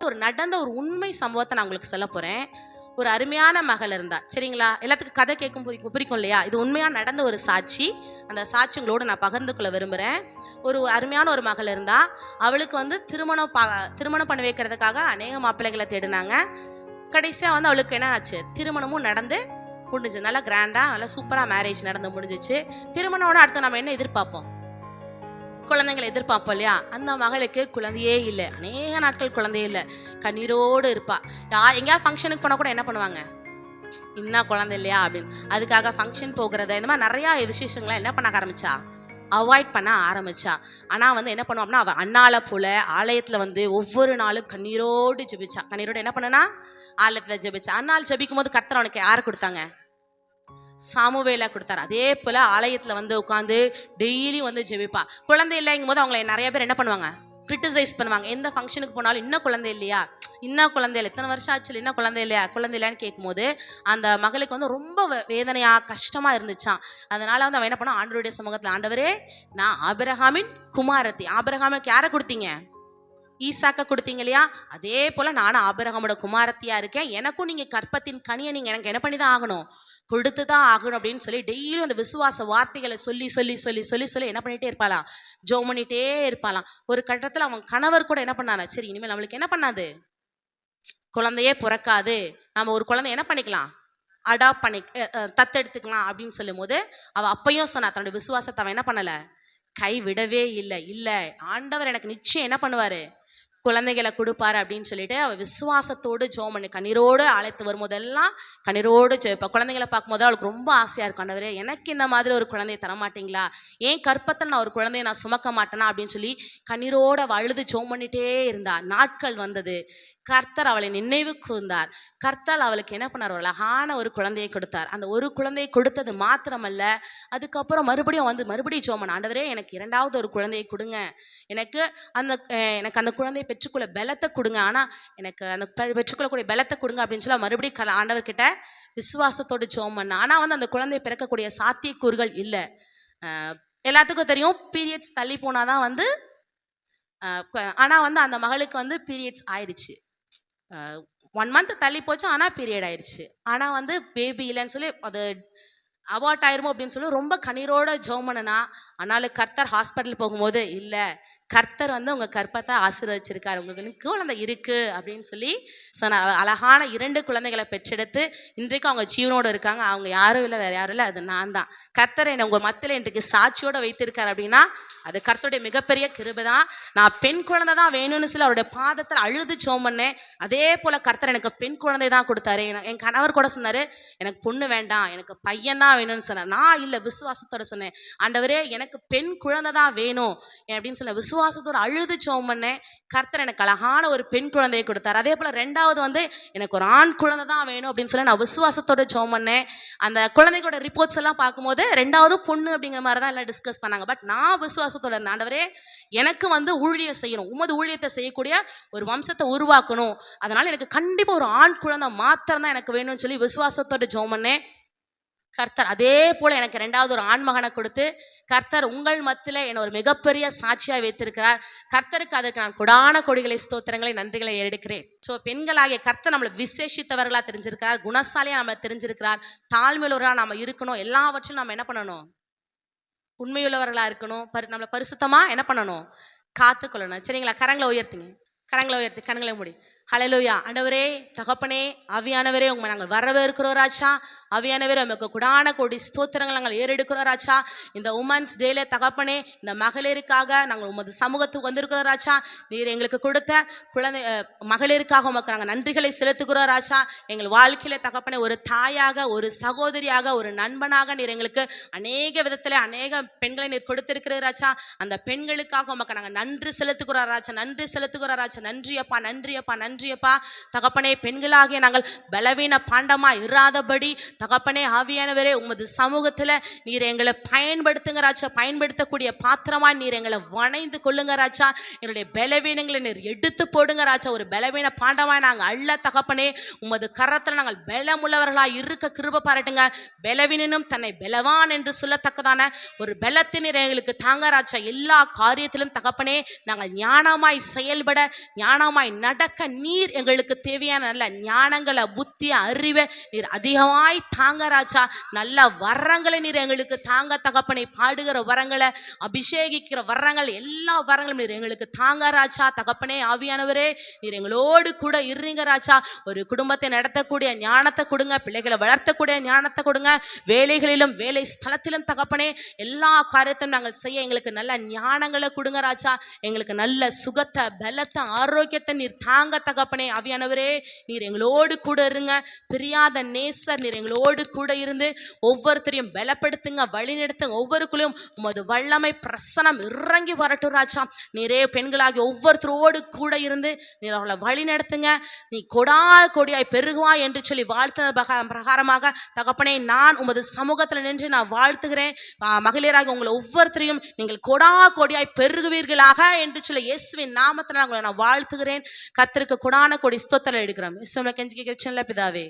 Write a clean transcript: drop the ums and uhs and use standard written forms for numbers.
ஒரு நடந்த ஒரு உண்மை சம்பவத்தை நான் உங்களுக்கு சொல்ல போறேன். ஒரு அருமையான மகள் இருந்தா, சரிங்களா? எல்லாத்துக்கும் கதை கேட்கும் பிடிக்கும் இல்லையா? இது உண்மையா நடந்த ஒரு சாட்சி. அந்த சாட்சி உங்களோட நான் பகிர்ந்து கொள்ள விரும்புறேன். ஒரு அருமையான ஒரு மகள் இருந்தா. அவளுக்கு வந்து திருமணம் பண்ணி வைக்கிறதுக்காக அநேக மாப்பிள்ளைகளை தேடினாங்க. கடைசியா வந்து அவளுக்கு என்ன ஆச்சு? திருமணமும் நடந்து முடிஞ்சு, நல்லா கிராண்டா, நல்லா சூப்பரா மேரேஜ் நடந்து முடிஞ்சிச்சு. திருமணோட அடுத்து நம்ம என்ன எதிர்பார்ப்போம்? குழந்தைங்களை எதிர்பார்ப்போம் இல்லையா? அந்த மகளுக்கு குழந்தையே இல்லை. அநேக நாட்கள் குழந்தையே இல்லை. கண்ணீரோடு இருப்பா. எங்கேயாவது ஃபங்க்ஷனுக்கு போனால் கூட என்ன பண்ணுவாங்க? இன்னும் குழந்தை இல்லையா அப்படின்னு. அதுக்காக ஃபங்க்ஷன் போகிறத, இந்த மாதிரி நிறையா விசேஷங்கள்லாம் என்ன பண்ண ஆரம்பிச்சா? அவாய்ட் பண்ண ஆரம்பிச்சா. ஆனால் வந்து என்ன பண்ணுவோம் அப்படின்னா, அவள் அண்ணாளை போல ஆலயத்தில் வந்து ஒவ்வொரு நாளும் கண்ணீரோடு ஜெபிச்சா. கண்ணீரோடு என்ன பண்ணனா? ஆலயத்தில் ஜெபிச்சா. அண்ணாள் ஜெபிக்கும் போது கர்த்தர் அவனுக்கு யாரை கொடுத்தாங்க? சாமுவேலை கொடுத்தாரு. அதே போல ஆலயத்துல வந்து உட்காந்து டெய்லி வந்து ஜெபிப்பா. குழந்தை இல்லைங்கும் போது அவங்களை நிறைய பேர் என்ன பண்ணுவாங்க? கிரிட்டிசைஸ் பண்ணுவாங்க. எந்த ஃபங்க்ஷனுக்கு போனாலும் இன்னும் குழந்தை இல்லையா, இன்னும் குழந்தை இல்லை, இத்தனை வருஷம் ஆச்சு, இன்னும் குழந்தை இல்லையா, குழந்தை இல்லையான்னு கேட்கும்போது அந்த மகளுக்கு வந்து ரொம்ப வேதனையா கஷ்டமா இருந்துச்சான். அதனால வந்து அவன் என்ன பண்ணா? ஆண்டவருடைய சமூகத்துல, ஆண்டவரே, நான் ஆபிரகாமின் குமாரத்தி. ஆபிரகாமுக்கு யாரை கொடுத்தீங்க? ஈசாக்க கொடுத்தீங்க இல்லையா? அதே போல நானும் ஆபிரகாமோட குமாரத்தியா இருக்கேன். எனக்கும் நீங்க கற்பத்தின் கனியை நீங்க எனக்கு என்ன பண்ணி தான் ஆகணும்? கொடுத்துதான் ஆகணும் அப்படின்னு சொல்லி டெய்லியும் அந்த விசுவாச வார்த்தைகளை சொல்லி சொல்லி சொல்லி சொல்லி சொல்லி என்ன பண்ணிட்டே இருப்பாளாம்? ஜெபம் பண்ணிட்டே இருப்பாளாம். ஒரு கட்டத்துல அவன் கணவர் கூட என்ன பண்ணானா? சரி, இனிமேல் நம்மளுக்கு என்ன பண்ணாது? குழந்தையே பிறக்காது, நம்ம ஒரு குழந்தை என்ன பண்ணிக்கலாம்? அடாப்ட் பண்ணி தத்தெடுத்துக்கலாம் அப்படின்னு சொல்லும் போது அவ அப்பையும் சொன்னா, தன்னுடைய விசுவாசத்தை அவன் என்ன பண்ணல? கை விடவே இல்லை. இல்லை, ஆண்டவர் எனக்கு நிச்சயம் என்ன பண்ணுவாரு? குழந்தைகளை கொடுப்பாரு அப்படின்னு சொல்லிட்டு அவள் விசுவாசத்தோடு ஜெபம் பண்ணி கண்ணீரோடு அழைத்து வரும்போதெல்லாம் கண்ணீரோடு ஜெபிப்பா. குழந்தைங்களை பார்க்கும்போது அவளுக்கு ரொம்ப ஆசையாக இருக்கும், ஆண்டவரே, எனக்கு இந்த மாதிரி ஒரு குழந்தையை தரமாட்டீங்களா? ஏன் கற்பத்தில் நான் ஒரு குழந்தையை நான் சுமக்க மாட்டேனா அப்படின்னு சொல்லி கண்ணீரோடு அவள் அழுது ஜெபம் பண்ணிட்டே இருந்தா. நாட்கள் வந்தது. கர்த்தர் அவளை நினைவு கூர்ந்தார். கர்த்தர் அவளுக்கு என்ன பண்ணார்? ஒரு அழகான ஒரு குழந்தையை கொடுத்தார். அந்த ஒரு குழந்தையை கொடுத்தது மாத்திரமல்ல, அதுக்கப்புறம் மறுபடியும் ஜெபம் பண்ண, ஆண்டவரே, எனக்கு இரண்டாவது ஒரு குழந்தையை கொடுங்க, எனக்கு அந்த குழந்தையை பெற்றுக்கொள்ள பலத்தை கொடுங்க, ஆனால் எனக்கு அந்த பெற்றுக்கொள்ளக்கூடிய பலத்தை கொடுங்க அப்படின்னு சொல்லி மறுபடியும் ஆண்டவர்கிட்ட விசுவாசத்தோடு ஜெபம் பண்ண. ஆனால் வந்து அந்த குழந்தையை பிறக்கக்கூடிய சாத்தியக்கூறுகள் இல்லை. எல்லாத்துக்கும் தெரியும், பீரியட்ஸ் தள்ளி போனாதான் வந்து, ஆனால் வந்து அந்த மகளுக்கு வந்து பீரியட்ஸ் ஆயிடுச்சு. 1 month தள்ளி போச்சு, ஆனால் பீரியட் ஆயிடுச்சு. ஆனால் வந்து பேபி இல்லைன்னு சொல்லி அது அபார்ட் ஆயிருமோ அப்படின்னு சொல்லி ரொம்ப கண்ணீரோட ஜெபம் பண்ணனா. ஆனாலும் கர்த்தர் ஹாஸ்பிட்டல் போகும்போது, இல்லை, கர்த்தர் வந்து உங்கள் கற்பத்தை ஆசீர்வதிச்சிருக்காரு, உங்களுக்கு குழந்தை இருக்கு அப்படின்னு சொல்லி சொன்னார். அழகான 2 குழந்தைகளை பெற்றெடுத்து இன்றைக்கும் அவங்க ஜீவனோடு இருக்காங்க. அவங்க யாரும் இல்லை, வேற யாரும் இல்லை, அது நான் தான். கர்த்தர் என்னை உங்கள் மத்தியில் இன்றைக்கு சாட்சியோடு வைத்திருக்காரு அப்படின்னா அது கர்த்தருடைய மிகப்பெரிய கிருபை தான். நான் பெண் குழந்தை தான் வேணும்னு சொல்லி அவருடைய பாதத்தில் அழுது ஜெபம் பண்ணேன். அதே போல கர்த்தர் எனக்கு பெண் குழந்தை தான் கொடுத்தாரு. என் கணவர் கூட சொன்னாரு, எனக்கு பொண்ணு வேண்டாம், எனக்கு பையன் தான் வேணும்னு சொன்னார். நான் இல்லை, விசுவாசத்தோட சொன்னேன், ஆண்டவரே, எனக்கு பெண் குழந்தை தான் வேணும் அப்படின்னு சொன்ன விசுவாசத்தோட அழுது ஜெபம் பண்ணேன். கர்த்தர் எனக்கு அழகான ஒரு பெண் குழந்தையை கொடுத்தார். அதே போல 2வது வந்து எனக்கு ஒரு ஆண் குழந்தை தான் வேணும் அப்படின்னு சொல்லி நான் விசுவாசத்தோட ஜெபம் பண்ணேன். அந்த குழந்தைகளோட ரிப்போர்ட்ஸ் எல்லாம் பார்க்கும்போது 2வது பொண்ணு அப்படிங்கிற மாதிரி தான் எல்லாம் டிஸ்கஸ் பண்ணாங்க. பட் நான் விசுவாசத்தோட இருந்தேன், ஆண்டவரே, எனக்கு வந்து ஊழியம் செய்யணும், உமது ஊழியத்தை செய்யக்கூடிய ஒரு வம்சத்தை உருவாக்கணும், அதனால எனக்கு கண்டிப்பா ஒரு ஆண் குழந்தை மாத்திரம் தான் எனக்கு வேணும்னு சொல்லி விசுவாசத்தோட ஜெபம் பண்ணேன். கர்த்தர் அதே போல எனக்கு 2வது ஒரு ஆண்மகனை கொடுத்து கர்த்தர் உங்கள் மத்தியில் என்னை ஒரு மிகப்பெரிய சாட்சியாக வைத்திருக்கிறார். கர்த்தருக்கு அதற்கு நான் கொடான கொடிகளை, ஸ்தோத்திரங்களை, நன்றிகளை எடுக்கிறேன். ஸோ பெண்களாகிய கர்த்தர் நம்மளை விசேஷித்தவர்களாக தெரிஞ்சிருக்கிறார், குணசாலியாக நம்மளை தெரிஞ்சிருக்கிறார், தாழ்மையுள்ளவர்களாக நம்ம இருக்கணும். எல்லாவற்றையும் நம்ம என்ன பண்ணணும்? உண்மையுள்ளவர்களாக இருக்கணும். நம்மளை பரிசுத்தமாக என்ன பண்ணணும்? காத்துக்கொள்ளணும். சரிங்களா? கரங்களை உயர்த்துங்க. கரங்களை உயர்த்தி கண்களை மூடி. ஹல்லேலூயா. ஆண்டவரே, தகப்பனே, ஆவியானவரே, உங்களை நாங்கள் வரவேற்கிறோம் ராஜா. ஆவியானவரே, உமக்கு கொடான கோடி ஸ்தோத்திரங்கள் நாங்கள் ஏறெடுக்கிறோம் ராஜா. இந்த உமன்ஸ் டேல தகப்பனே, இந்த மகளிருக்காக நாங்கள் உமது சமூகத்துக்கு வந்திருக்கிறோம் ராஜா. நீர் எங்களுக்கு கொடுத்த மகளிருக்காக உமக்கு நாங்கள் நன்றிகளை செலுத்துகிறோம் ராஜா. எங்கள் வாழ்க்கையில தகப்பனே, ஒரு தாயாக, ஒரு சகோதரியாக, ஒரு நண்பனாக நீர் எங்களுக்கு அநேக விதத்தில் அநேக பெண்களை நீர் கொடுத்திருக்கிறீர் ராஜா. அந்த பெண்களுக்காக உமக்கு நாங்கள் நன்றி செலுத்துகிறோம் ராஜா. நன்றி செலுத்துகிறோம் ராஜா. நன்றியப்பா, நன்றியப்பா, நன்றியப்பா. தகப்பனே, பெண்களாகிய நாங்கள் பலவீன பாண்டமா இராதபடி தகப்பனே ஆவியானவரே, உமது சமூகத்துல நீர் எங்களை பயன்படுத்துங்க ராஜா. பயன்படுத்தக்கூடிய பாத்திரமாய் நீர் எங்களை வணைந்து கொள்ளுங்க ராஜா. என்னுடைய பலவீனங்களை நீர் எடுத்து போடுங்க ராஜா. ஒரு பலவீன பாண்டமாய் நாங்கள் அல்ல தகப்பனே. உமது கரத்தில் நாங்கள் பலமுள்ளவர்களாய் இருக்க கிருபை பாராட்டுங்க. பலவீனனும் தன்னை பலவான் என்று சொல்லத்தக்கதான ஒரு பலத்தை நீர் எங்களுக்கு தாங்க ராஜா. எல்லா காரியத்திலும் தகப்பனே நாங்கள் ஞானமாய் செயல்பட, ஞானமாய் நடக்க நீர் எங்களுக்கு தேவையான நல்ல ஞானங்களை, புத்திய அறிவை நீர் அதிகமாய் தாங்க ராஜா. நல்ல வரங்களை நீர் எங்களுக்கு தாங்க தகப்பனை. பாடுகிற வரங்களை, அபிஷேகிக்கிற வரங்கள், எல்லா வரங்களும் நீர் எங்களுக்கு தாங்க ராஜா. தகப்பனே ஆவியானவரே, நீர் எங்களோடு கூட இருங்க ராஜா. ஒரு குடும்பத்தை நடத்தக்கூடிய ஞானத்தை கொடுங்க, பிள்ளைகளை வளர்த்தக்கூடிய ஞானத்தை கொடுங்க, வேலைகளிலும் வேலை ஸ்தலத்திலும் தகப்பனே எல்லா காரியத்தையும் நாங்கள் செய்ய எங்களுக்கு நல்ல ஞானங்களை கொடுங்க ராஜா. எங்களுக்கு நல்ல சுகத்தை, பலத்தை, ஆரோக்கியத்தை நீர் தாங்க தகப்பனே. ஆவியானவரே, நீர் எங்களோடு கூட இருங்க. பிரியாத நேசர் நீர் எங்களோடு கூட இருந்து ஒவ்வொருத்தரையும் பலப்படுத்துங்க, வழி நடத்துங்க. ஒவ்வொருக்குள்ளையும் உமது வல்லமை பிரசனம் இறங்கி வரட்டும் ராஜா. நீரே பெண்களாகி ஒவ்வொருத்தரோடு கூட இருந்து நீர் அவளை வழி நடத்துங்க. நீ கொடியாய் பெருகுவாய் என்று சொல்லி வாழ்த்த பிரகாரமாக தகப்பனே நான் உமது சமூகத்தில் நின்று நான் வாழ்த்துகிறேன். மகளிராக உங்களை ஒவ்வொருத்தரையும் நீங்கள் கொடியாய் பெருகுவீர்களாக என்று சொல்லி இயேசுவின் நாமத்தில் நான் வாழ்த்துகிறேன். கர்த்தருக்கு கொடான கொடி ஸ்தோத்திரம் எடுக்கிறோம். இயேசுவின் கெஞ்சி கேட்கிறேன் பிதாவே.